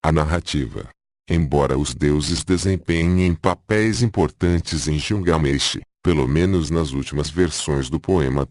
A narrativa. Embora os deuses desempenhem papéis importantes em Gilgamesh, pelo menos nas últimas versões do poema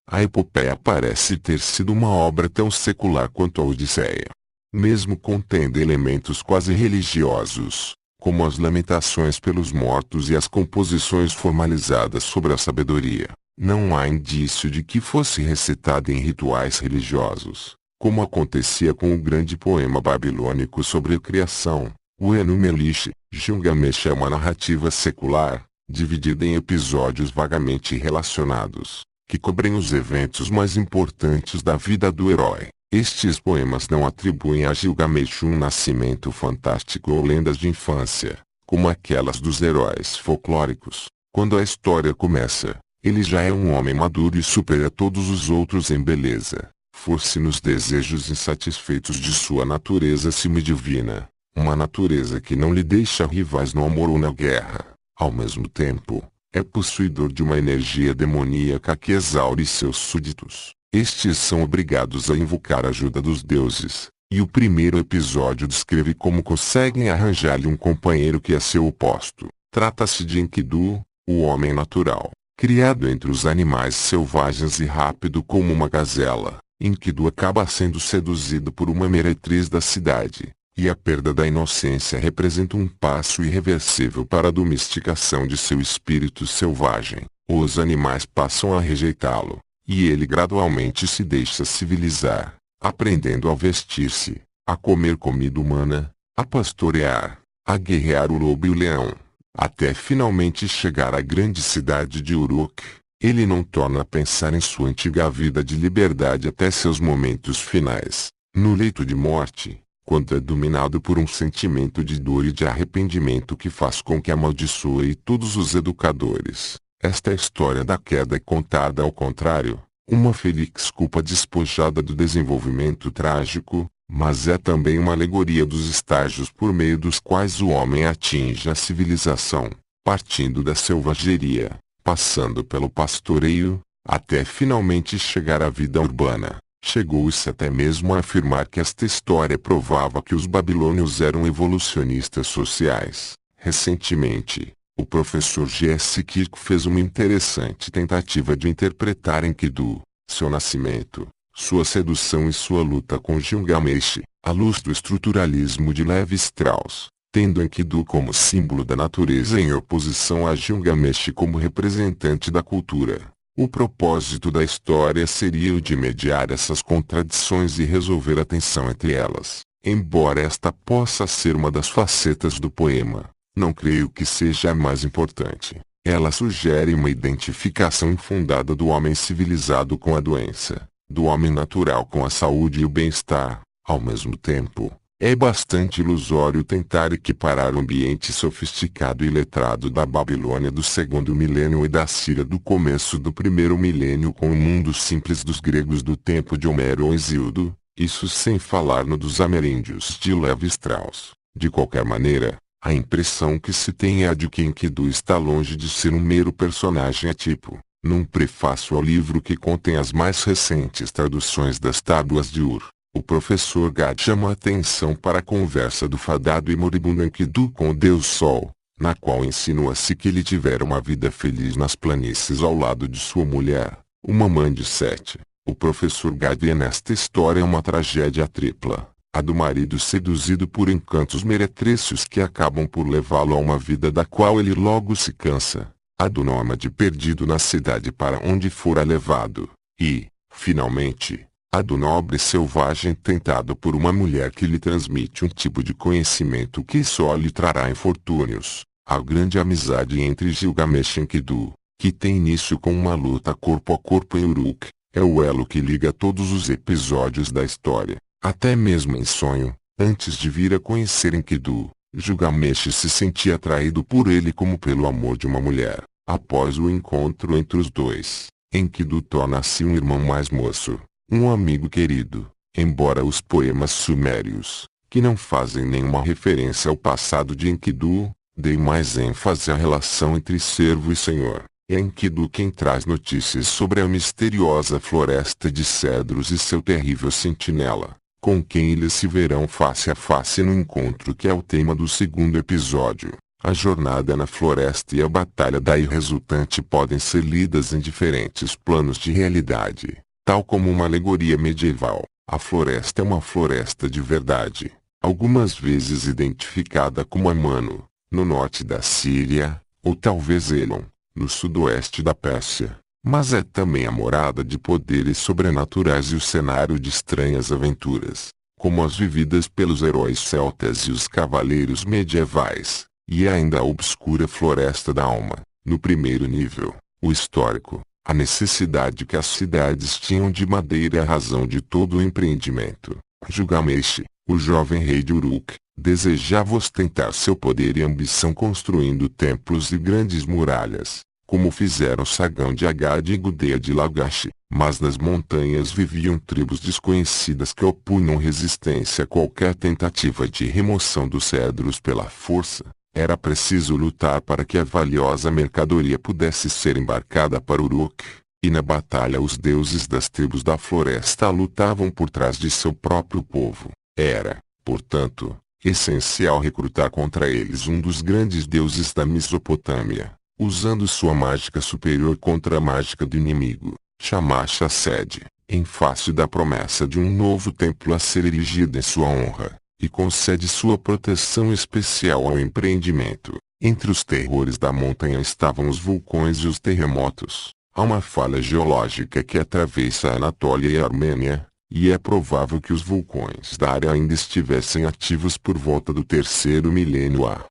a epopeia parece ter sido uma obra tão secular quanto a Odisseia. Mesmo contendo elementos quase religiosos, como as lamentações pelos mortos e as composições formalizadas sobre a sabedoria, não há indício de que fosse recitada em rituais religiosos, como acontecia com o grande poema babilônico sobre a criação, o Enuma Elish. Gilgamesh é uma narrativa secular, dividida em episódios vagamente relacionados, que cobrem os eventos mais importantes da vida do herói. Estes poemas não atribuem a Gilgamesh um nascimento fantástico ou lendas de infância, como aquelas dos heróis folclóricos. Quando a história começa, ele já é um homem maduro e supera todos os outros em beleza, força nos desejos insatisfeitos de sua natureza semidivina, uma natureza que não lhe deixa rivais no amor ou na guerra. Ao mesmo tempo, é possuidor de uma energia demoníaca que exaure seus súditos. Estes são obrigados a invocar a ajuda dos deuses, e o primeiro episódio descreve como conseguem arranjar-lhe um companheiro que é seu oposto. Trata-se de Enkidu, o homem natural, criado entre os animais selvagens e rápido como uma gazela. Enkidu acaba sendo seduzido por uma meretriz da cidade, e a perda da inocência representa um passo irreversível para a domesticação de seu espírito selvagem. Os animais passam a rejeitá-lo, e ele gradualmente se deixa civilizar, aprendendo a vestir-se, a comer comida humana, a pastorear, a guerrear o lobo e o leão, até finalmente chegar à grande cidade de Uruk. Ele não torna a pensar em sua antiga vida de liberdade até seus momentos finais, no leito de morte, quando é dominado por um sentimento de dor e de arrependimento que faz com que amaldiçoe todos os educadores. Esta é a história da queda contada ao contrário, uma feliz culpa despojada do desenvolvimento trágico, mas é também uma alegoria dos estágios por meio dos quais o homem atinge a civilização, partindo da selvageria, passando pelo pastoreio, até finalmente chegar à vida urbana. Chegou-se até mesmo a afirmar que esta história provava que os babilônios eram evolucionistas sociais. Recentemente, o professor G.S. Kirk fez uma interessante tentativa de interpretar Enkidu, seu nascimento, sua sedução e sua luta com Gilgamesh, à luz do estruturalismo de Levi Strauss, tendo Enkidu como símbolo da natureza em oposição a Gilgamesh como representante da cultura. O propósito da história seria o de mediar essas contradições e resolver a tensão entre elas. Embora esta possa ser uma das facetas do poema, não creio que seja a mais importante. Ela sugere uma identificação infundada do homem civilizado com a doença, do homem natural com a saúde e o bem-estar. Ao mesmo tempo, é bastante ilusório tentar equiparar o ambiente sofisticado e letrado da Babilônia do segundo milênio e da Síria do começo do primeiro milênio com o mundo simples dos gregos do tempo de Homero ou Hesíodo, isso sem falar no dos ameríndios de Levi Strauss. De qualquer maneira, a impressão que se tem é a de que Enkidu está longe de ser um mero personagem atipo. Num prefácio ao livro que contém as mais recentes traduções das Tábuas de Ur, o professor Gad chama a atenção para a conversa do fadado e moribundo Enkidu com o Deus Sol, na qual insinua-se que ele tivera uma vida feliz nas planícies ao lado de sua mulher, uma mãe de Sete. O professor Gad vê nesta história uma tragédia tripla. A do marido seduzido por encantos meretrícios que acabam por levá-lo a uma vida da qual ele logo se cansa. A do nômade perdido na cidade para onde fora levado. E, finalmente, a do nobre selvagem tentado por uma mulher que lhe transmite um tipo de conhecimento que só lhe trará infortúnios. A grande amizade entre Gilgamesh e Enkidu, que tem início com uma luta corpo a corpo em Uruk, é o elo que liga todos os episódios da história. Até mesmo em sonho, antes de vir a conhecer Enkidu, Gilgamesh se sentia atraído por ele como pelo amor de uma mulher. Após o encontro entre os dois, Enkidu torna-se um irmão mais moço, um amigo querido, embora os poemas sumérios, que não fazem nenhuma referência ao passado de Enkidu, deem mais ênfase à relação entre servo e senhor. É Enkidu quem traz notícias sobre a misteriosa floresta de cedros e seu terrível sentinela. com quem eles se verão face a face no encontro que é o tema do segundo episódio. A jornada na floresta e a batalha daí resultante podem ser lidas em diferentes planos de realidade, tal como uma alegoria medieval. A floresta é uma floresta de verdade, algumas vezes identificada como Amano, no norte da Síria, ou talvez Elon, no sudoeste da Pérsia. Mas é também a morada de poderes sobrenaturais e o cenário de estranhas aventuras, como as vividas pelos heróis celtas e os cavaleiros medievais, e ainda a obscura floresta da alma. No primeiro nível, o histórico, a necessidade que as cidades tinham de madeira é a razão de todo o empreendimento. Gilgamesh, o jovem rei de Uruk, desejava ostentar seu poder e ambição construindo templos e grandes muralhas, como fizeram Sagão de Agade e Gudea de Lagash. Mas nas montanhas viviam tribos desconhecidas que opunham resistência a qualquer tentativa de remoção dos cedros pela força. Era preciso lutar para que a valiosa mercadoria pudesse ser embarcada para Uruk, e na batalha os deuses das tribos da floresta lutavam por trás de seu próprio povo. Era, portanto, essencial recrutar contra eles um dos grandes deuses da Mesopotâmia, usando sua mágica superior contra a mágica do inimigo. Shamash acede, em face da promessa de um novo templo a ser erigido em sua honra, e concede sua proteção especial ao empreendimento. Entre os terrores da montanha estavam os vulcões e os terremotos. Há uma falha geológica que atravessa a Anatólia e a Armênia, e é provável que os vulcões da área ainda estivessem ativos por volta do terceiro milênio a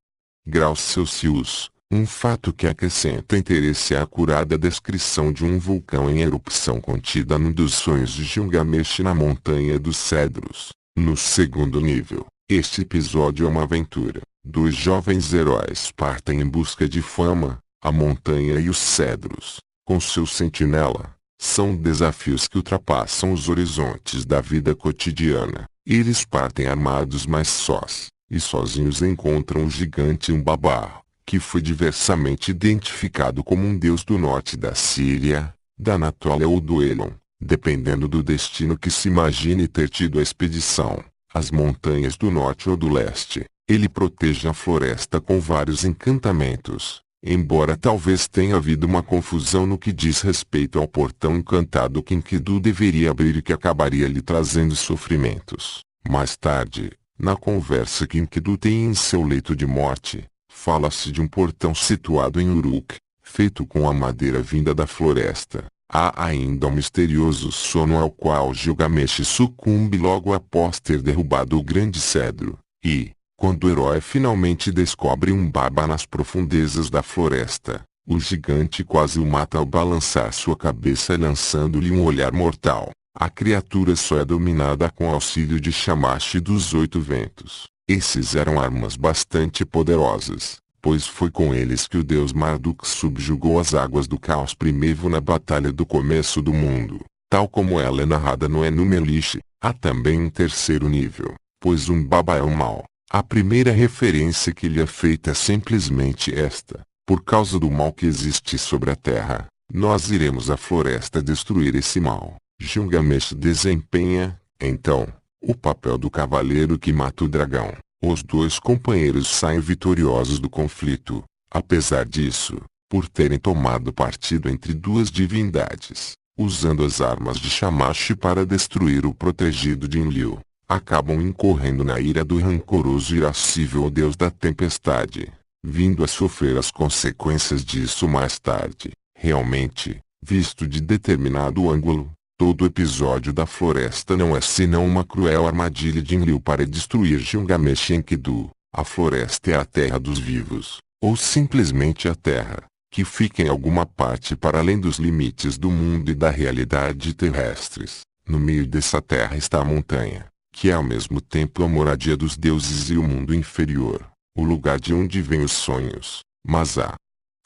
graus Celsius. Um fato que acrescenta interesse é a acurada descrição de um vulcão em erupção contida num dos sonhos de Gilgamesh na Montanha dos Cedros. No segundo nível, este episódio é uma aventura. Dois jovens heróis partem em busca de fama, a montanha e os cedros, com seu sentinela. São desafios que ultrapassam os horizontes da vida cotidiana. Eles partem armados mas sós, e sozinhos encontram o gigante Umbaba, que foi diversamente identificado como um deus do norte da Síria, da Anatólia ou do Elon, dependendo do destino que se imagine ter tido a expedição, as montanhas do norte ou do leste. Ele protege a floresta com vários encantamentos, embora talvez tenha havido uma confusão no que diz respeito ao portão encantado que Enkidu deveria abrir e que acabaria lhe trazendo sofrimentos. Mais tarde, na conversa que Enkidu tem em seu leito de morte, fala-se de um portão situado em Uruk, feito com a madeira vinda da floresta. Há ainda um misterioso sono ao qual Gilgamesh sucumbe logo após ter derrubado o grande cedro, e, quando o herói finalmente descobre Umbaba nas profundezas da floresta, o gigante quase o mata ao balançar sua cabeça lançando-lhe um olhar mortal. A criatura só é dominada com auxílio de Shamash dos 8 ventos. Esses eram armas bastante poderosas, pois foi com eles que o deus Marduk subjugou as águas do caos primevo na batalha do começo do mundo, tal como ela é narrada no Enuma Elish. Há também um terceiro nível, pois Umbaba é o mal. A primeira referência que lhe é feita é simplesmente esta: por causa do mal que existe sobre a terra, nós iremos à floresta destruir esse mal. Gilgamesh desempenha, então, o papel do cavaleiro que mata o dragão. Os dois companheiros saem vitoriosos do conflito. Apesar disso, por terem tomado partido entre duas divindades, usando as armas de Shamash para destruir o protegido de Enlil, acabam incorrendo na ira do rancoroso e irascível deus da tempestade, vindo a sofrer as consequências disso mais tarde. Realmente, visto de determinado ângulo, todo o episódio da floresta não é senão uma cruel armadilha de Enlil para destruir Gilgamesh e Enkidu. A floresta é a terra dos vivos, ou simplesmente a terra, que fica em alguma parte para além dos limites do mundo e da realidade terrestres. No meio dessa terra está a montanha, que é ao mesmo tempo a moradia dos deuses e o mundo inferior, o lugar de onde vêm os sonhos. Mas a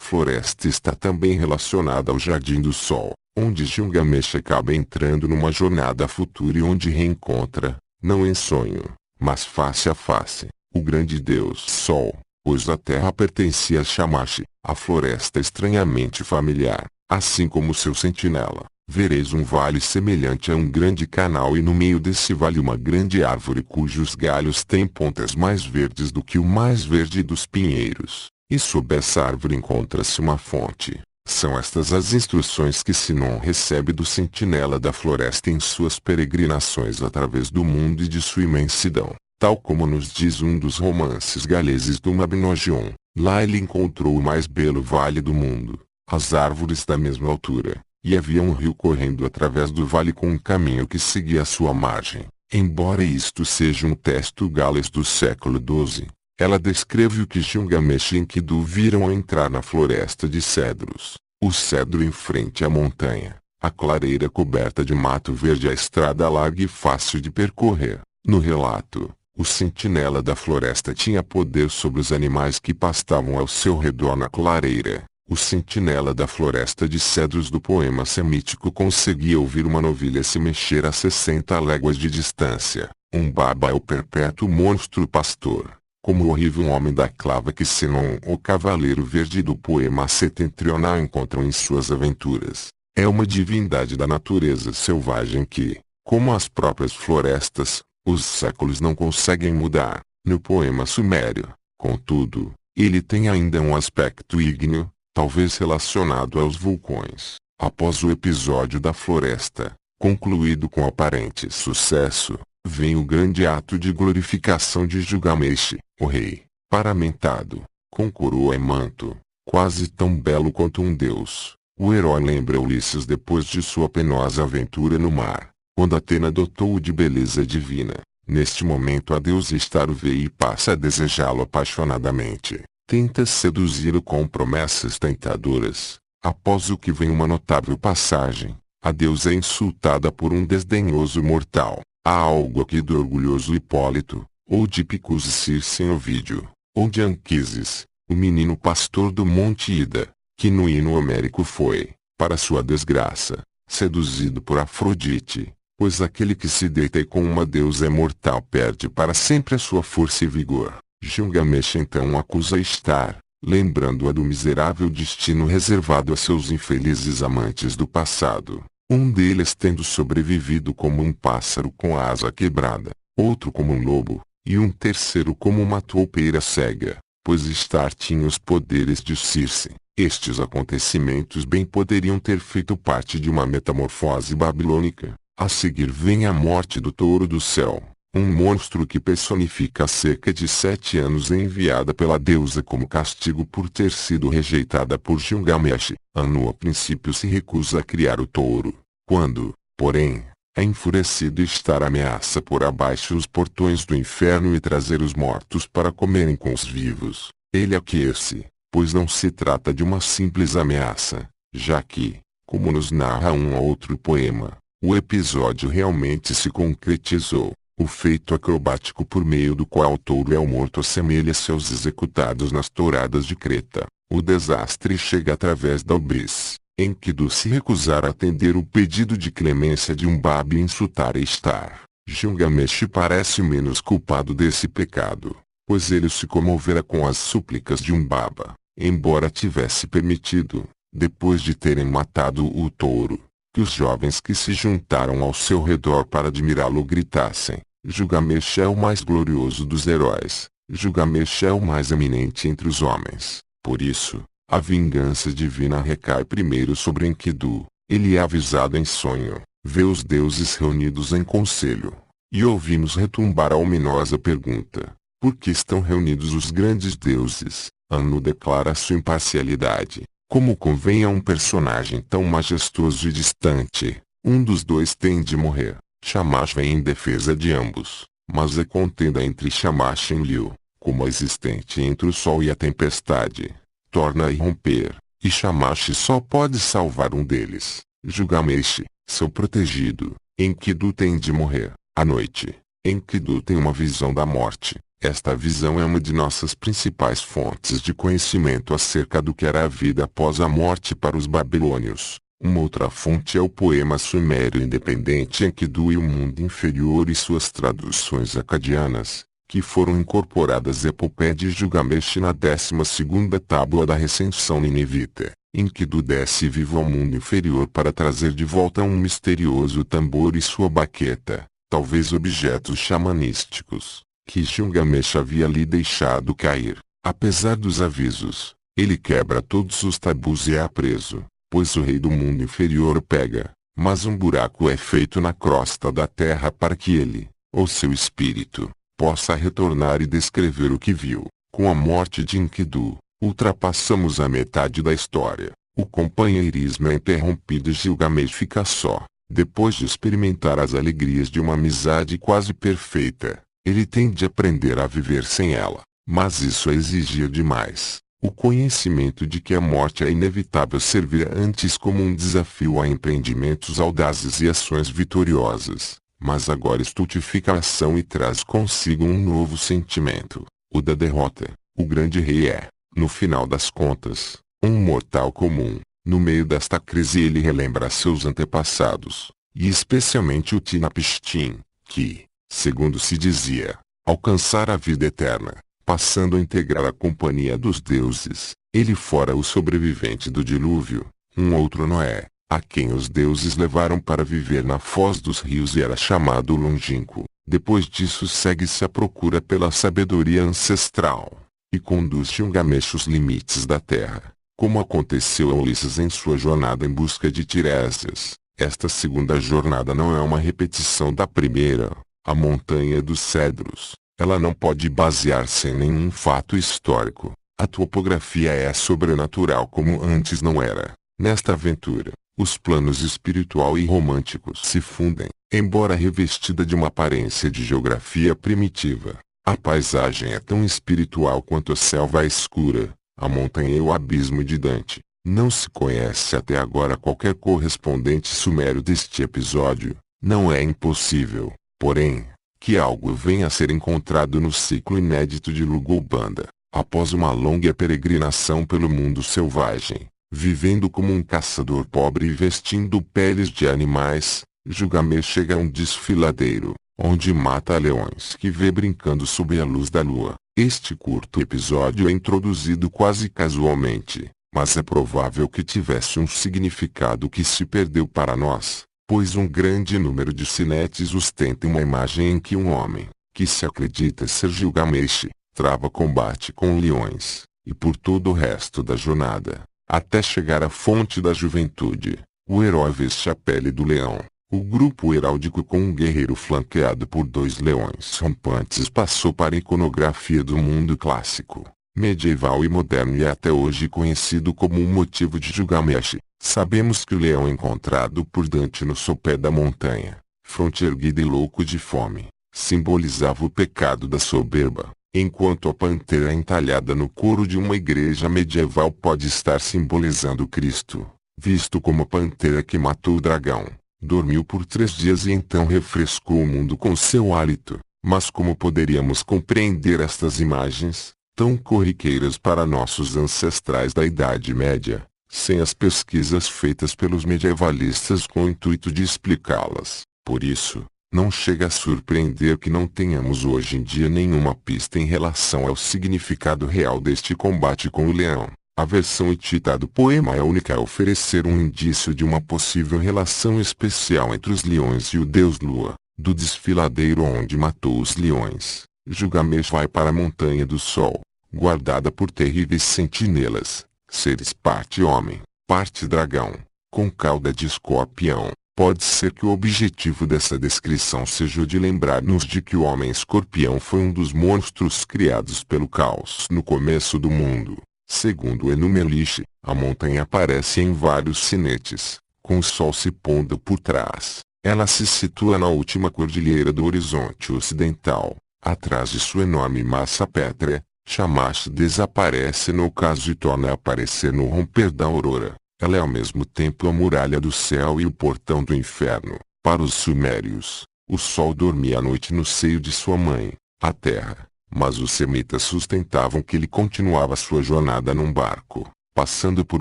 floresta está também relacionada ao Jardim do Sol, onde Gilgamesh acaba entrando numa jornada futura e onde reencontra, não em sonho, mas face a face, o grande deus Sol, pois a terra pertencia a Shamash, a floresta estranhamente familiar, assim como seu sentinela. vereis um vale semelhante a um grande canal e no meio desse vale uma grande árvore cujos galhos têm pontas mais verdes do que o mais verde dos pinheiros, e sob essa árvore encontra-se uma fonte. São estas as instruções que Sinon recebe do sentinela da floresta em suas peregrinações através do mundo e de sua imensidão. Tal como nos diz um dos romances galeses do Mabinogion, lá ele encontrou o mais belo vale do mundo, as árvores da mesma altura, e havia um rio correndo através do vale com um caminho que seguia a sua margem. Embora isto seja um texto galês do século XII, ela descreve o que Gilgamesh e Enkidu viram ao entrar na floresta de cedros, o cedro em frente à montanha, a clareira coberta de mato verde, a estrada larga e fácil de percorrer. No relato, o sentinela da floresta tinha poder sobre os animais que pastavam ao seu redor na clareira. O sentinela da floresta de cedros do poema semítico conseguia ouvir uma novilha se mexer a 60 léguas de distância. Um baba é o perpétuo monstro pastor, como o horrível homem da clava que Sinon, o cavaleiro verde do poema setentrional, encontram em suas aventuras. É uma divindade da natureza selvagem que, como as próprias florestas, os séculos não conseguem mudar. No poema sumério, contudo, ele tem ainda um aspecto ígneo, talvez relacionado aos vulcões. Após o episódio da floresta, concluído com aparente sucesso, vem o grande ato de glorificação de Gilgamesh, o rei, paramentado, com coroa e manto, quase tão belo quanto um deus. O herói lembra Ulisses depois de sua penosa aventura no mar, quando Atena dotou-o de beleza divina. Neste momento a deusa Star o vê e passa a desejá-lo apaixonadamente. Tenta seduzi-lo com promessas tentadoras, após o que vem uma notável passagem. A deusa é insultada por um desdenhoso mortal. Há algo aqui do orgulhoso Hipólito, ou de Picus Circe em Ovídio, ou de Anquises, o menino pastor do Monte Ida, que no hino homérico foi, para sua desgraça, seduzido por Afrodite, pois aquele que se deita com uma deusa mortal perde para sempre a sua força e vigor. Gilgamesh então acusa Star, lembrando-a do miserável destino reservado a seus infelizes amantes do passado, um deles tendo sobrevivido como um pássaro com a asa quebrada, outro como um lobo, e um terceiro como uma toupeira cega, pois Star tinha os poderes de Circe. Estes acontecimentos bem poderiam ter feito parte de uma metamorfose babilônica. A seguir vem a morte do touro do céu, um monstro que personifica há cerca de 7 anos enviada pela deusa como castigo por ter sido rejeitada por Gilgamesh. Anu a princípio se recusa a criar o touro. Quando, porém, a enfurecido Star ameaça por abaixo os portões do inferno e trazer os mortos para comerem com os vivos, ele aquece, pois não se trata de uma simples ameaça, já que, como nos narra um outro poema, o episódio realmente se concretizou. O feito acrobático por meio do qual o touro é o morto assemelha-se aos executados nas touradas de Creta. O desastre chega através da Ubris, Enkidu se recusar a atender o pedido de clemência de Umbaba e insultar Star. Gilgamesh parece menos culpado desse pecado, pois ele se comovera com as súplicas de Umbaba, embora tivesse permitido, depois de terem matado o touro, que os jovens que se juntaram ao seu redor para admirá-lo gritassem: Gilgamesh é o mais glorioso dos heróis, Gilgamesh é o mais eminente entre os homens. Por isso, a vingança divina recai primeiro sobre Enkidu. Ele é avisado em sonho, vê os deuses reunidos em conselho, e ouvimos retumbar a ominosa pergunta: por que estão reunidos os grandes deuses? Anu declara sua imparcialidade. Como convém a um personagem tão majestoso e distante, um dos dois tem de morrer. Shamash vem em defesa de ambos, mas a contenda entre Shamash e Enlil, como a existente entre o sol e a tempestade, torna a irromper, e Shamash só pode salvar um deles, Gilgamesh, seu protegido. Enkidu tem de morrer. À noite, Enkidu tem uma visão da morte. Esta visão é uma de nossas principais fontes de conhecimento acerca do que era a vida após a morte para os babilônios. Uma outra fonte é o poema sumério independente Enkidu e o mundo inferior e suas traduções acadianas, que foram incorporadas à epopeia de Gilgamesh na 12ª tábua da Recensião Ninivita. Enkidu desce vivo ao mundo inferior para trazer de volta um misterioso tambor e sua baqueta, talvez objetos xamanísticos, que Gilgamesh havia lhe deixado cair. Apesar dos avisos, ele quebra todos os tabus e é preso, pois o rei do mundo inferior o pega, mas um buraco é feito na crosta da terra para que ele, ou seu espírito, possa retornar e descrever o que viu. Com a morte de Enkidu, ultrapassamos a metade da história. O companheirismo é interrompido e Gilgamesh fica só. Depois de experimentar as alegrias de uma amizade quase perfeita, ele tem de aprender a viver sem ela. Mas isso é exigir demais. O conhecimento de que a morte é inevitável servia antes como um desafio a empreendimentos audazes e ações vitoriosas, mas agora estultifica a ação e traz consigo um novo sentimento, o da derrota. O grande rei é, no final das contas, um mortal comum. No meio desta crise ele relembra seus antepassados, e especialmente o Utnapishtim, que, segundo se dizia, alcançara a vida eterna, passando a integrar a companhia dos deuses. Ele fora o sobrevivente do dilúvio, um outro Noé, a quem os deuses levaram para viver na foz dos rios e era chamado longínquo. Depois disso segue-se a procura pela sabedoria ancestral, e conduz Gilgamesh os limites da terra, como aconteceu a Ulisses em sua jornada em busca de Tiresias. Esta segunda jornada não é uma repetição da primeira, a Montanha dos Cedros. Ela não pode basear-se em nenhum fato histórico. A topografia é sobrenatural como antes não era. Nesta aventura, os planos espiritual e românticos se fundem. Embora revestida de uma aparência de geografia primitiva, a paisagem é tão espiritual quanto a selva escura, a montanha e o abismo de Dante. Não se conhece até agora qualquer correspondente sumério deste episódio. Não é impossível, porém, que algo venha a ser encontrado no ciclo inédito de Lugubanda. Após uma longa peregrinação pelo mundo selvagem, vivendo como um caçador pobre e vestindo peles de animais, Gilgamesh chega a um desfiladeiro, onde mata leões que vê brincando sob a luz da lua. Este curto episódio é introduzido quase casualmente, mas é provável que tivesse um significado que se perdeu para nós, pois um grande número de cinetes ostenta uma imagem em que um homem, que se acredita ser Gilgamesh, trava combate com leões, e por todo o resto da jornada, até chegar à fonte da juventude, o herói veste a pele do leão. O grupo heráldico com um guerreiro flanqueado por 2 leões rampantes passou para a iconografia do mundo clássico, medieval e moderno e é até hoje conhecido como um motivo de Gilgamesh. Sabemos que o leão encontrado por Dante no sopé da montanha, fronte erguida e louco de fome, simbolizava o pecado da soberba, enquanto a pantera entalhada no couro de uma igreja medieval pode estar simbolizando Cristo, visto como a pantera que matou o dragão. Dormiu por 3 dias e então refrescou o mundo com seu hálito. Mas como poderíamos compreender estas imagens, tão corriqueiras para nossos ancestrais da Idade Média, sem as pesquisas feitas pelos medievalistas com o intuito de explicá-las? Por isso, não chega a surpreender que não tenhamos hoje em dia nenhuma pista em relação ao significado real deste combate com o leão. A versão hitita do poema é única a oferecer um indício de uma possível relação especial entre os leões e o deus Lua. Do desfiladeiro onde matou os leões, Gilgamesh vai para a Montanha do Sol, guardada por terríveis sentinelas, seres parte homem, parte dragão, com cauda de escorpião. Pode ser que o objetivo dessa descrição seja o de lembrar-nos de que o homem-escorpião foi um dos monstros criados pelo caos no começo do mundo. Segundo Enuma-Elish, a montanha aparece em vários cinetes, com o sol se pondo por trás. Ela se situa na última cordilheira do horizonte ocidental, atrás de sua enorme massa pétrea. Shamash desaparece no ocaso e torna a aparecer no romper da aurora. Ela é ao mesmo tempo a muralha do céu e o portão do inferno. Para os sumérios, o sol dormia à noite no seio de sua mãe, a terra. Mas os semitas sustentavam que ele continuava sua jornada num barco, passando por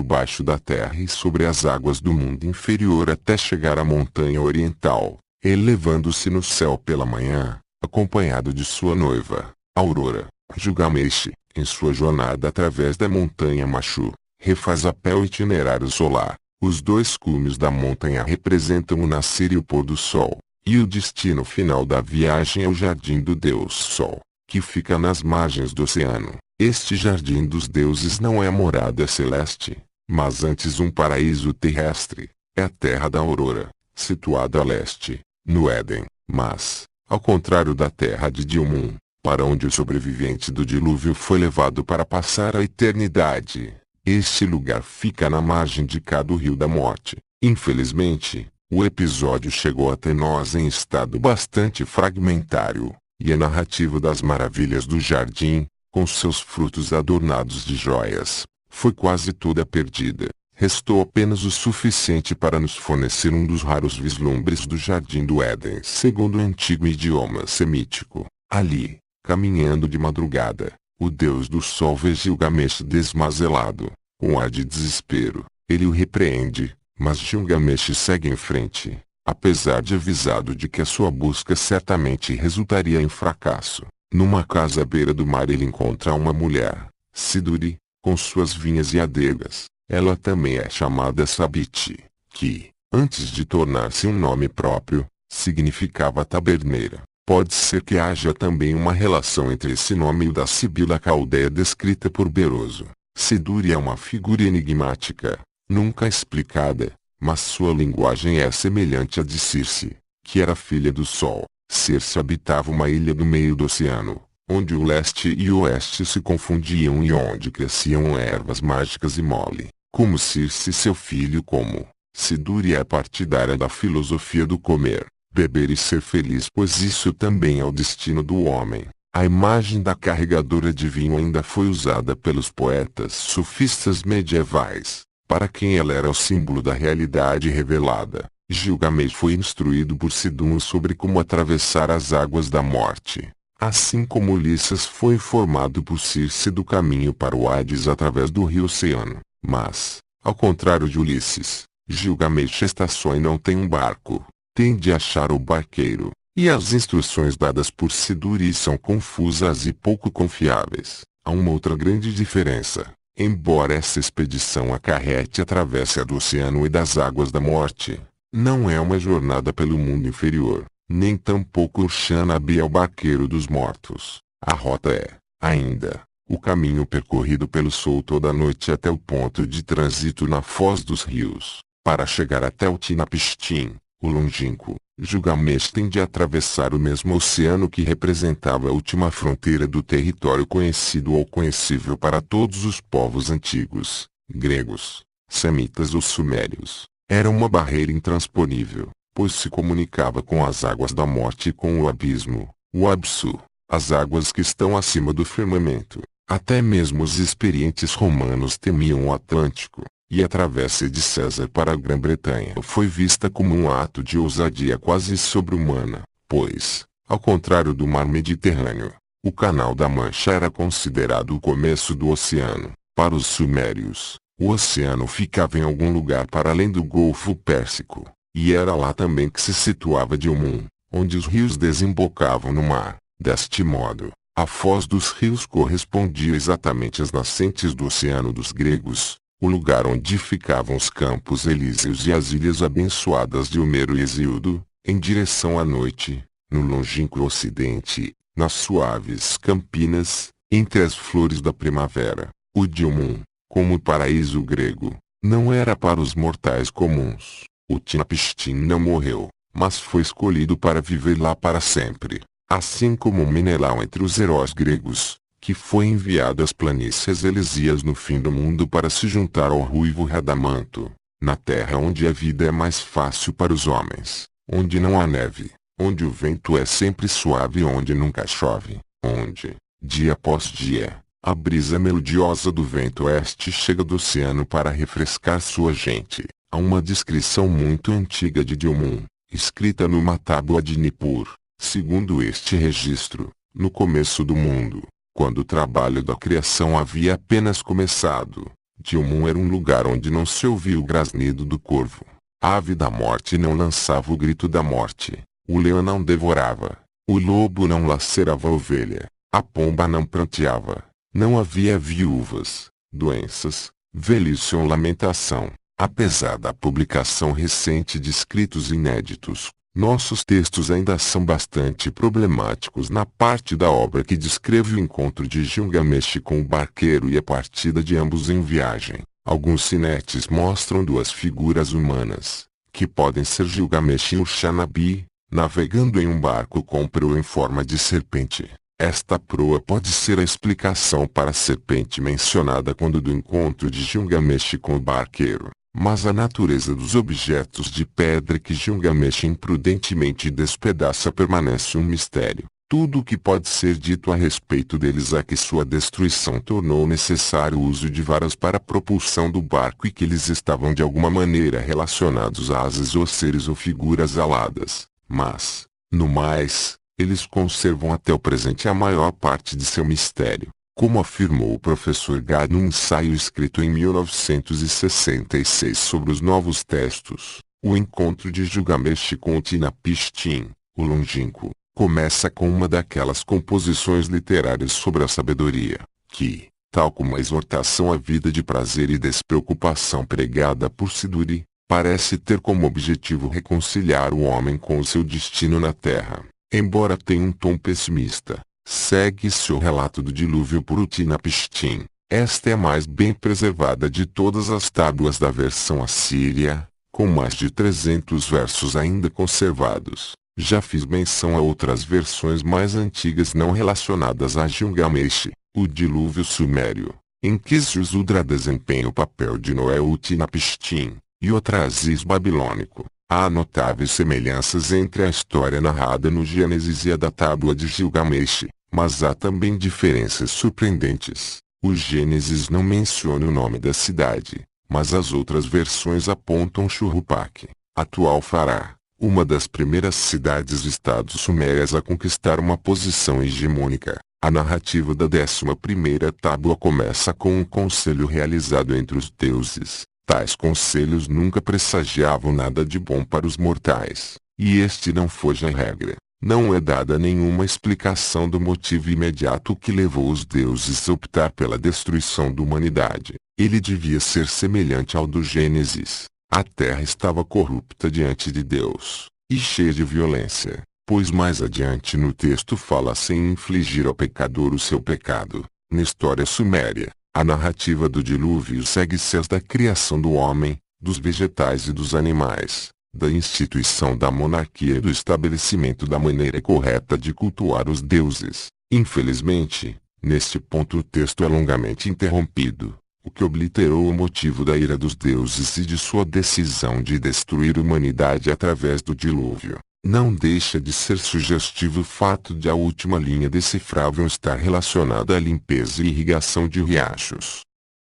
baixo da terra e sobre as águas do mundo inferior até chegar à montanha oriental, elevando-se no céu pela manhã, acompanhado de sua noiva, Aurora. Gilgamesh, em sua jornada através da montanha Machu, refaz a pé o itinerário solar. Os dois cumes da montanha representam o nascer e o pôr do sol, e o destino final da viagem é o Jardim do Deus Sol, que fica nas margens do oceano. Este Jardim dos Deuses não é a morada celeste, mas antes um paraíso terrestre. É a terra da Aurora, situada a leste, no Éden, mas, ao contrário da terra de Dilmun, para onde o sobrevivente do dilúvio foi levado para passar a eternidade, este lugar fica na margem de cá do Rio da Morte. Infelizmente, o episódio chegou até nós em estado bastante fragmentário, e a narrativa das maravilhas do jardim, com seus frutos adornados de joias, foi quase toda perdida. Restou apenas o suficiente para nos fornecer um dos raros vislumbres do Jardim do Éden segundo o antigo idioma semítico. Ali, caminhando de madrugada, o Deus do Sol vê Gilgamesh desmazelado. Com ar de desespero, ele o repreende, mas Gilgamesh segue em frente, apesar de avisado de que a sua busca certamente resultaria em fracasso. Numa casa à beira do mar ele encontra uma mulher, Siduri, com suas vinhas e adegas. Ela também é chamada Sabiti, que, antes de tornar-se um nome próprio, significava taberneira. Pode ser que haja também uma relação entre esse nome e o da Sibila caldeia descrita por Beroso. Siduri é uma figura enigmática, nunca explicada, mas sua linguagem é semelhante à de Circe, que era filha do Sol. Circe habitava uma ilha no meio do oceano, onde o leste e o oeste se confundiam e onde cresciam ervas mágicas e mole. Como Circe e seu filho como Siduri é partidária da filosofia do comer, beber e ser feliz, pois isso também é o destino do homem. A imagem da carregadora de vinho ainda foi usada pelos poetas sofistas medievais, para quem ela era o símbolo da realidade revelada. Gilgamesh foi instruído por Sidum sobre como atravessar as águas da morte, assim como Ulisses foi informado por Circe do caminho para o Hades através do rio Oceano. Mas, ao contrário de Ulisses, Gilgamesh está só e não tem um barco. Tem de achar o barqueiro, e as instruções dadas por Siduri são confusas e pouco confiáveis. Há uma outra grande diferença. Embora essa expedição acarrete a travessa do oceano e das águas da morte, não é uma jornada pelo mundo inferior, nem tampouco Urshanabi é o barqueiro dos mortos. A rota é, ainda, o caminho percorrido pelo Sol toda a noite até o ponto de trânsito na Foz dos Rios. Para chegar até o Utnapishtim, o longínquo, Gilgamesh tem de atravessar o mesmo oceano que representava a última fronteira do território conhecido ou conhecível para todos os povos antigos, gregos, semitas ou sumérios. Era uma barreira intransponível, pois se comunicava com as águas da morte e com o abismo, o Absu, as águas que estão acima do firmamento. Até mesmo os experientes romanos temiam o Atlântico, e a travessia de César para a Grã-Bretanha foi vista como um ato de ousadia quase sobre-humana, pois, ao contrário do mar Mediterrâneo, o Canal da Mancha era considerado o começo do oceano. Para os sumérios, o oceano ficava em algum lugar para além do Golfo Pérsico, e era lá também que se situava Dilmun, onde os rios desembocavam no mar. Deste modo, a foz dos rios correspondia exatamente às nascentes do oceano dos gregos, o lugar onde ficavam os campos elíseos e as ilhas abençoadas de Homero e Hesíodo, em direção à noite, no longínquo ocidente, nas suaves campinas, entre as flores da primavera. O Dilmun, como o paraíso grego, não era para os mortais comuns. O Utnapishtim não morreu, mas foi escolhido para viver lá para sempre. Assim como Menelau entre os heróis gregos, que foi enviado às planícies elíseas no fim do mundo para se juntar ao ruivo Radamanto, na terra onde a vida é mais fácil para os homens, onde não há neve, onde o vento é sempre suave e onde nunca chove, onde, dia após dia, a brisa melodiosa do vento oeste chega do oceano para refrescar sua gente. Há uma descrição muito antiga de Dilmun, escrita numa tábua de Nippur. Segundo este registro, no começo do mundo, quando o trabalho da criação havia apenas começado, Dilmun era um lugar onde não se ouvia o grasnido do corvo. A ave da morte não lançava o grito da morte, o leão não devorava, o lobo não lacerava a ovelha, A pomba não pranteava. Não havia viúvas, doenças, velhice ou lamentação. Apesar da publicação recente de escritos inéditos, nossos textos ainda são bastante problemáticos na parte da obra que descreve o encontro de Gilgamesh com o barqueiro e a partida de ambos em viagem. Alguns sinetes mostram duas figuras humanas, que podem ser Gilgamesh e Urshanabi, navegando em um barco com proa em forma de serpente. Esta proa pode ser a explicação para a serpente mencionada quando do encontro de Gilgamesh com o barqueiro. Mas a natureza dos objetos de pedra que Gilgamesh imprudentemente despedaça permanece um mistério. Tudo o que pode ser dito a respeito deles é que sua destruição tornou necessário o uso de varas para a propulsão do barco e que eles estavam de alguma maneira relacionados a asas ou seres ou figuras aladas. Mas, no mais, eles conservam até o presente a maior parte de seu mistério. Como afirmou o professor Gad num ensaio escrito em 1966 sobre os novos textos, o encontro de Gilgamesh com Utnapishtim, o longínquo, começa com uma daquelas composições literárias sobre a sabedoria, que, tal como a exortação à vida de prazer e despreocupação pregada por Siduri, parece ter como objetivo reconciliar o homem com o seu destino na Terra. Embora tenha um tom pessimista, segue-se o relato do dilúvio por Utnapishtim. Esta é a mais bem preservada de todas as tábuas da versão assíria, com mais de 300 versos ainda conservados. Já fiz menção a outras versões mais antigas não relacionadas a Gilgamesh, o dilúvio sumério, em que Sudra desempenha o papel de Noé ou Utnapishtim, e o Atrasis babilônico. Há notáveis semelhanças entre a história narrada no Gênesis e a da tábua de Gilgamesh, mas há também diferenças surpreendentes. O Gênesis não menciona o nome da cidade, mas as outras versões apontam Shuruppak, atual Fará, uma das primeiras cidades-estados sumérias a conquistar uma posição hegemônica. A narrativa da 11ª tábua começa com um conselho realizado entre os deuses. Tais conselhos nunca pressagiavam nada de bom para os mortais, e este não foge à regra. Não é dada nenhuma explicação do motivo imediato que levou os deuses a optar pela destruição da humanidade. Ele devia ser semelhante ao do Gênesis. A terra estava corrupta diante de Deus, e cheia de violência, pois mais adiante no texto fala-se em infligir ao pecador o seu pecado. Na história suméria, a narrativa do dilúvio segue-se as da criação do homem, dos vegetais e dos animais, da instituição da monarquia e do estabelecimento da maneira correta de cultuar os deuses. Infelizmente, neste ponto o texto é longamente interrompido, o que obliterou o motivo da ira dos deuses e de sua decisão de destruir a humanidade através do dilúvio. Não deixa de ser sugestivo o fato de a última linha decifrável estar relacionada à limpeza e irrigação de riachos.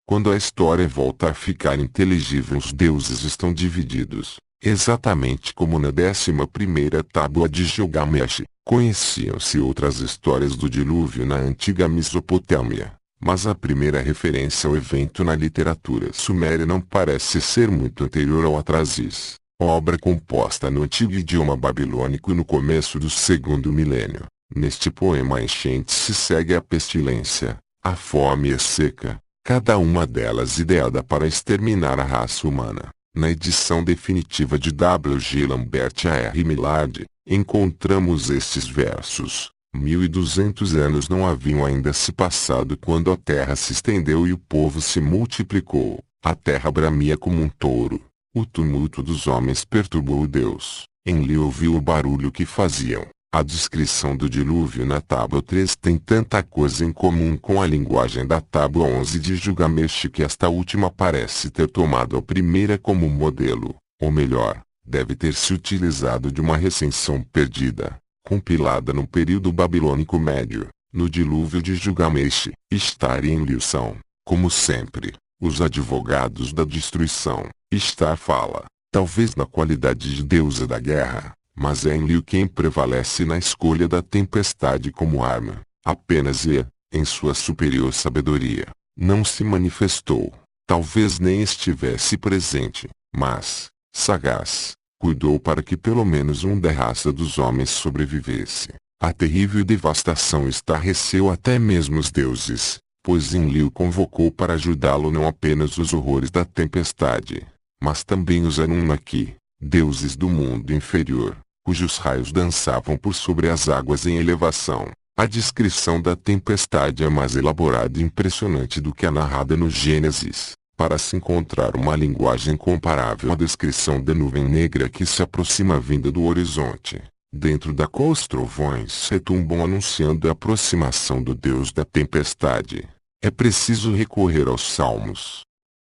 Quando a história volta a ficar inteligível, os deuses estão divididos, exatamente como na 11ª tábua de Gilgamesh. Conheciam-se outras histórias do dilúvio na antiga Mesopotâmia, mas a primeira referência ao evento na literatura suméria não parece ser muito anterior ao Atrasis, obra composta no antigo idioma babilônico no começo do 2º milênio. Neste poema a enchente se segue à pestilência, a fome e a seca, cada uma delas ideada para exterminar a raça humana. Na edição definitiva de W. G. Lambert A. R. Millard, encontramos estes versos. 1200 anos não haviam ainda se passado quando a terra se estendeu e o povo se multiplicou. A terra bramia como um touro. O tumulto dos homens perturbou Deus. Enlil ouviu o barulho que faziam. A descrição do dilúvio na tábua 3 tem tanta coisa em comum com a linguagem da tábua 11 de Gilgamesh que esta última parece ter tomado a primeira como modelo, ou melhor, deve ter se utilizado de uma recensão perdida, compilada no período babilônico médio. No dilúvio de Gilgamesh, Ishtar e Enlil são, como sempre, os advogados da destruição. Ishtar fala, talvez na qualidade de deusa da guerra, mas é Enlil quem prevalece na escolha da tempestade como arma. Apenas em sua superior sabedoria, não se manifestou. Talvez nem estivesse presente, mas, sagaz, cuidou para que pelo menos um da raça dos homens sobrevivesse. A terrível devastação estarreceu até mesmo os deuses, pois Enlil o convocou para ajudá-lo não apenas os horrores da tempestade, mas também os Anunnaki, deuses do mundo inferior, cujos raios dançavam por sobre as águas em elevação. A descrição da tempestade é mais elaborada e impressionante do que a narrada no Gênesis, para se encontrar uma linguagem comparável à descrição da nuvem negra que se aproxima vinda do horizonte, dentro da qual os trovões retumbam anunciando a aproximação do Deus da tempestade. É preciso recorrer aos Salmos.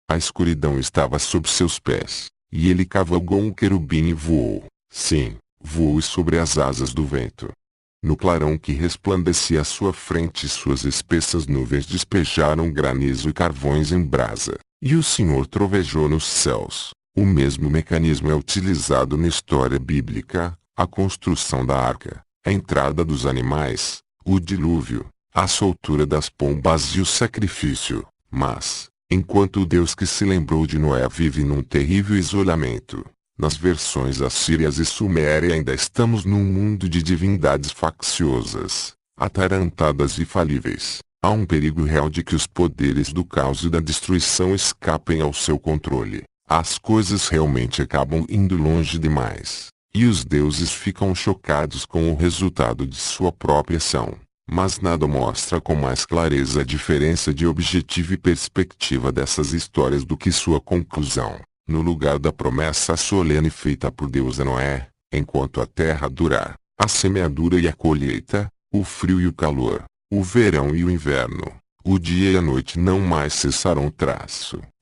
A escuridão estava sob seus pés, e ele cavalgou um querubim e voou. Sim, voou sobre as asas do vento. No clarão que resplandecia à sua frente, suas espessas nuvens despejaram granizo e carvões em brasa, e o Senhor trovejou nos céus. O mesmo mecanismo é utilizado na história bíblica: a construção da arca, a entrada dos animais, o dilúvio, a soltura das pombas e o sacrifício. Mas, enquanto o Deus que se lembrou de Noé vive num terrível isolamento, nas versões assírias e suméria ainda estamos num mundo de divindades facciosas, atarantadas e falíveis. Há um perigo real de que os poderes do caos e da destruição escapem ao seu controle. As coisas realmente acabam indo longe demais, e os deuses ficam chocados com o resultado de sua própria ação. Mas nada mostra com mais clareza a diferença de objetivo e perspectiva dessas histórias do que sua conclusão. No lugar da promessa solene feita por Deus a Noé, enquanto a terra durar, a semeadura e a colheita, o frio e o calor, o verão e o inverno, o dia e a noite não mais cessarão.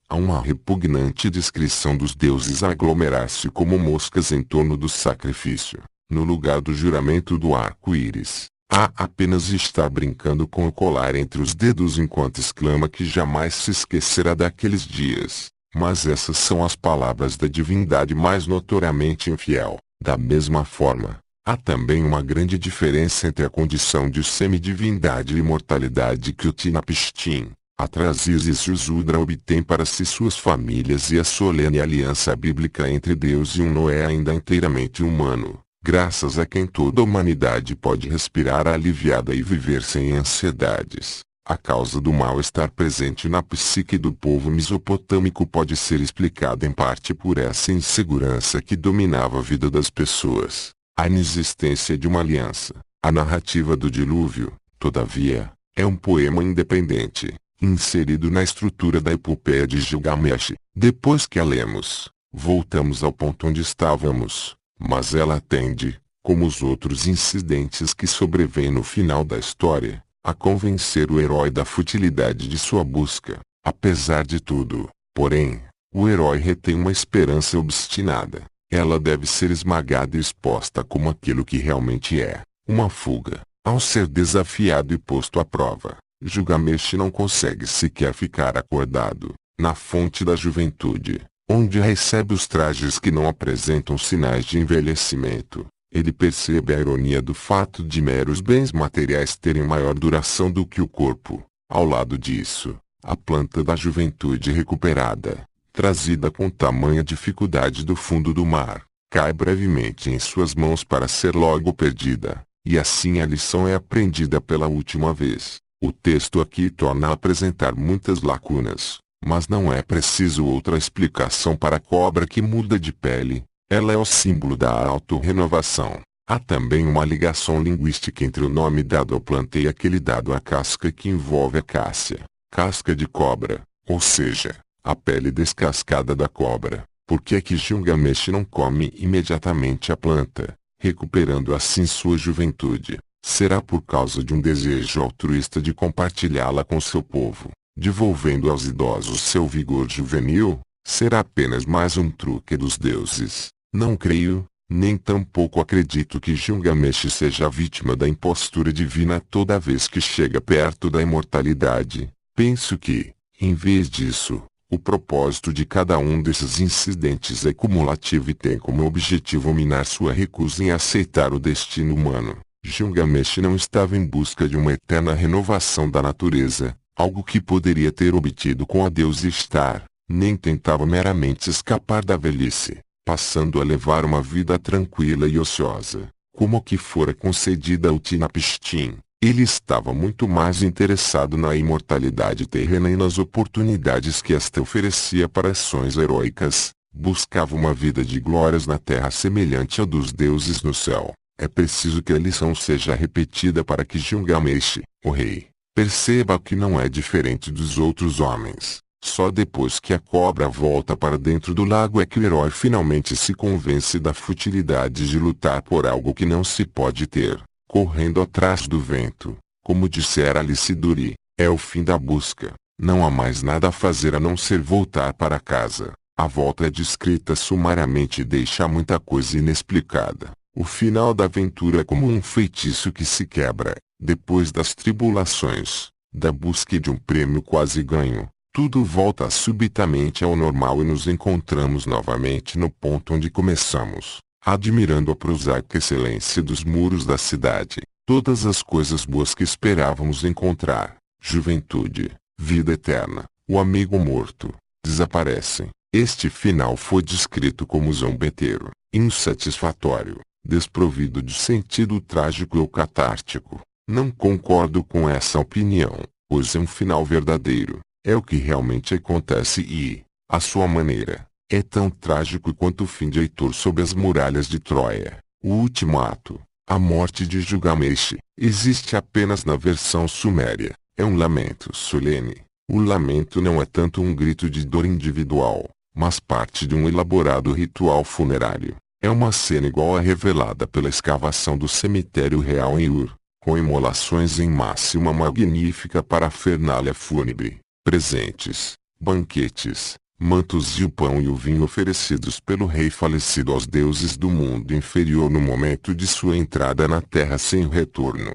Há uma repugnante descrição dos deuses a aglomerar-se como moscas em torno do sacrifício. No lugar do juramento do arco-íris, há apenas estar brincando com o colar entre os dedos enquanto exclama que jamais se esquecerá daqueles dias. Mas essas são as palavras da divindade mais notoriamente infiel. Da mesma forma, há também uma grande diferença entre a condição de semidivindade e imortalidade que Utnapishtim, Atrasis e Uzudra obtém para si suas famílias e a solene aliança bíblica entre Deus e um Noé ainda inteiramente humano, graças a quem toda a humanidade pode respirar aliviada e viver sem ansiedades. A causa do mal-estar presente na psique do povo mesopotâmico pode ser explicada em parte por essa insegurança que dominava a vida das pessoas. A inexistência de uma aliança. A narrativa do dilúvio, todavia, é um poema independente, inserido na estrutura da epopeia de Gilgamesh. Depois que a lemos, voltamos ao ponto onde estávamos, mas ela tende, como os outros incidentes que sobrevêm no final da história, a convencer o herói da futilidade de sua busca. Apesar de tudo, porém, o herói retém uma esperança obstinada. Ela deve ser esmagada e exposta como aquilo que realmente é, uma fuga. Ao ser desafiado e posto à prova, Gilgamesh não consegue sequer ficar acordado. Na fonte da juventude, onde recebe os trajes que não apresentam sinais de envelhecimento, ele percebe a ironia do fato de meros bens materiais terem maior duração do que o corpo. Ao lado disso, a planta da juventude recuperada, trazida com tamanha dificuldade do fundo do mar, cai brevemente em suas mãos para ser logo perdida, e assim a lição é aprendida pela última vez. O texto aqui torna a apresentar muitas lacunas, mas não é preciso outra explicação para a cobra que muda de pele. Ela é o símbolo da autorrenovação. Há também uma ligação linguística entre o nome dado à planta e aquele dado à casca que envolve a cássia, casca de cobra, ou seja, a pele descascada da cobra. Por que é que Gilgamesh não come imediatamente a planta, recuperando assim sua juventude? Será por causa de um desejo altruísta de compartilhá-la com seu povo, devolvendo aos idosos seu vigor juvenil? Será apenas mais um truque dos deuses? Não creio, nem tampouco acredito que Gilgamesh seja vítima da impostura divina toda vez que chega perto da imortalidade. Penso que, em vez disso, o propósito de cada um desses incidentes é cumulativo e tem como objetivo minar sua recusa em aceitar o destino humano. Gilgamesh não estava em busca de uma eterna renovação da natureza, algo que poderia ter obtido com a Deus estar, nem tentava meramente escapar da velhice, passando a levar uma vida tranquila e ociosa, como que fora concedida a Utnapishtim. Ele estava muito mais interessado na imortalidade terrena e nas oportunidades que esta oferecia para ações heróicas. Buscava uma vida de glórias na terra semelhante à dos deuses no céu. É preciso que a lição seja repetida para que Gilgamesh, o rei, perceba que não é diferente dos outros homens. Só depois que a cobra volta para dentro do lago é que o herói finalmente se convence da futilidade de lutar por algo que não se pode ter. Correndo atrás do vento, como dissera Alice Dury, é o fim da busca. Não há mais nada a fazer a não ser voltar para casa. A volta é descrita sumariamente e deixa muita coisa inexplicada. O final da aventura é como um feitiço que se quebra. Depois das tribulações, da busca de um prêmio quase ganho, tudo volta subitamente ao normal e nos encontramos novamente no ponto onde começamos, admirando a prosaica excelência dos muros da cidade. Todas as coisas boas que esperávamos encontrar, juventude, vida eterna, o amigo morto, desaparecem. Este final foi descrito como zombeteiro, insatisfatório, desprovido de sentido trágico ou catártico. Não concordo com essa opinião, pois é um final verdadeiro. É o que realmente acontece e, à sua maneira, é tão trágico quanto o fim de Heitor sob as muralhas de Troia. O último ato, a morte de Gilgamesh, existe apenas na versão suméria. É um lamento solene. O lamento não é tanto um grito de dor individual, mas parte de um elaborado ritual funerário. É uma cena igual à revelada pela escavação do cemitério real em Ur, com imolações em massa e uma magnífica parafernália fúnebre. Presentes, banquetes, mantos e o pão e o vinho oferecidos pelo rei falecido aos deuses do mundo inferior no momento de sua entrada na terra sem retorno.